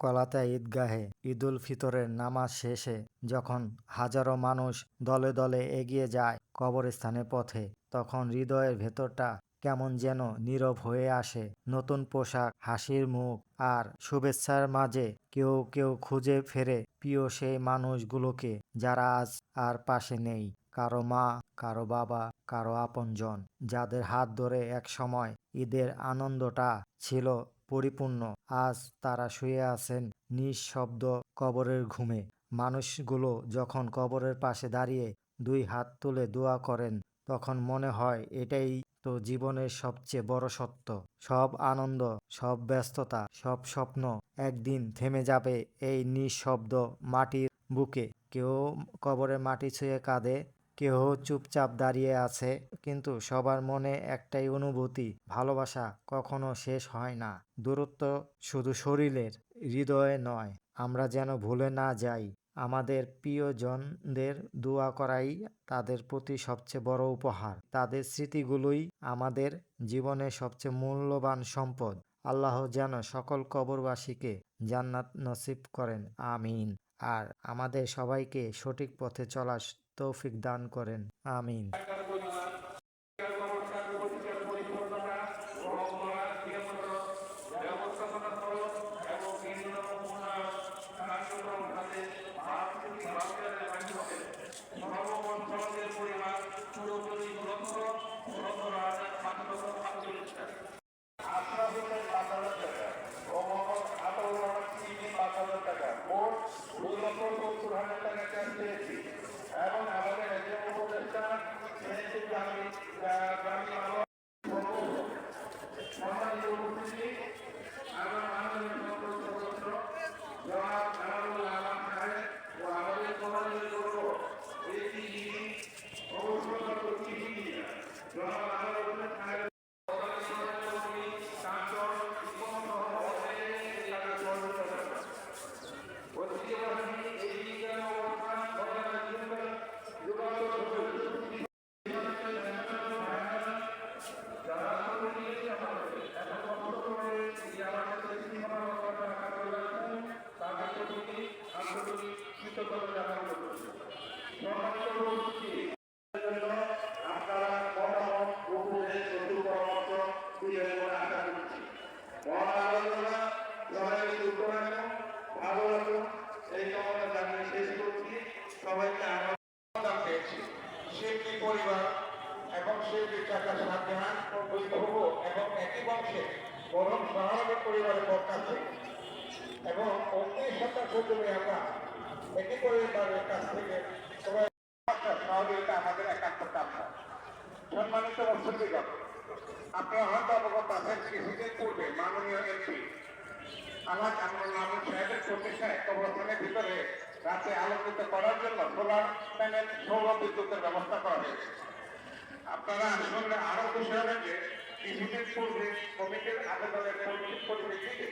কলাতা ঈদগাহে ঈদুল ফিতরের নামাজ শেষে যখন হাজারো মানুষ দলে দলে এগিয়ে যায় কবরস্থানের পথে, তখন হৃদয়ের ভেতরটা কেমন যেন নীরব হয়ে আসে। নতুন পোশাক, হাসির মুখ আর শুভেচ্ছার মাঝে কেউ কেউ খুঁজে ফেরে প্রিয় সেই মানুষগুলোকে যারা আজ আর পাশে নেই। কারো মা, কারো বাবা, কারো আপনজন, যাদের হাত ধরে এক সময় ঈদের আনন্দটা ছিল পরিপূর্ণ। আজ তারা শুয়ে আছেন নিঃশব্দ কবরের ঘুমে। মানুষগুলো যখন কবরের পাশে দাঁড়িয়ে দুই হাত তুলে দোয়া করেন, তখন মনে হয় এটাই তো জীবনের সবচেয়ে বড় সত্য। সব আনন্দ, সব ব্যস্ততা, সব স্বপ্ন একদিন থেমে যাবে এই নিঃশব্দ মাটির বুকে। কেউ কবরে মাটি ছুঁয়ে কাঁদে, কেউ চুপচাপ দাঁড়িয়ে আছে, কিন্তু সবার মনে একটাই অনুভূতি, ভালোবাসা কখনো শেষ হয় না। দূরত্ব শুধু শরীরের, হৃদয়ে নয়। আমরা যেন ভুলে না যাই আমাদের প্রিয়জনদের দোয়া করাই তাদের প্রতি সবচেয়ে বড় উপহার। তাদের স্মৃতিগুলোই আমাদের জীবনের সবচেয়ে মূল্যবান সম্পদ। আল্লাহ যেন সকল কবরবাসীকে জান্নাত নসিব করেন, আমিন। আর আমাদের সবাইকে সঠিক পথে চলার তৌফিক দান করেন, আমিন। এবং আমাদের একজন উপদেষ্টা সম্মানিত উপস্থিতি এবং আমাদের সদস্য জনাব আনারুল আলম সাহেব ও আমাদের সমাজের গৌরব জনাব আনারুল সাহেব আপনারা মতামত উপদেশ ও পরামর্শ দিবেন বলে আশা করছি। আলোচনা সবাই সুস্থ রাখুন, ভালো রাখুন, এই কামনা জানিয়ে শেষ করছি। সবাইকে আমরা পেয়েছি শিল্পী পরিবার এবং শিল্পী চাচা শাহজাহান ওই ধ্রুব এবং একই বংশে বরং সহায়ক পরিবারের পক্ষ থেকে এবং 29 আমরা একই পরিবারের কাছ থেকে সবাই সহযোগিতা আমাদের একান্ত কাম্য। সম্মানিত অতিথিগণ, আপনারা হয়তো অবগত আছেন কিছুদিন পূর্বে মাননীয় এমপি আলহাজ আনোয়ারুল আলম সাহেবের প্রতিষ্ঠায় কবরস্থানের ভিতরে রাতে আলোকিত করার জন্য সোলার প্যানেল সৌর বিদ্যুতের ব্যবস্থা করা হয়েছে। আপনারা আসলে আরো খুশি হবেন যে কিছুদিন পূর্বে কমিটির আবেদনের পরিপ্রেক্ষিতে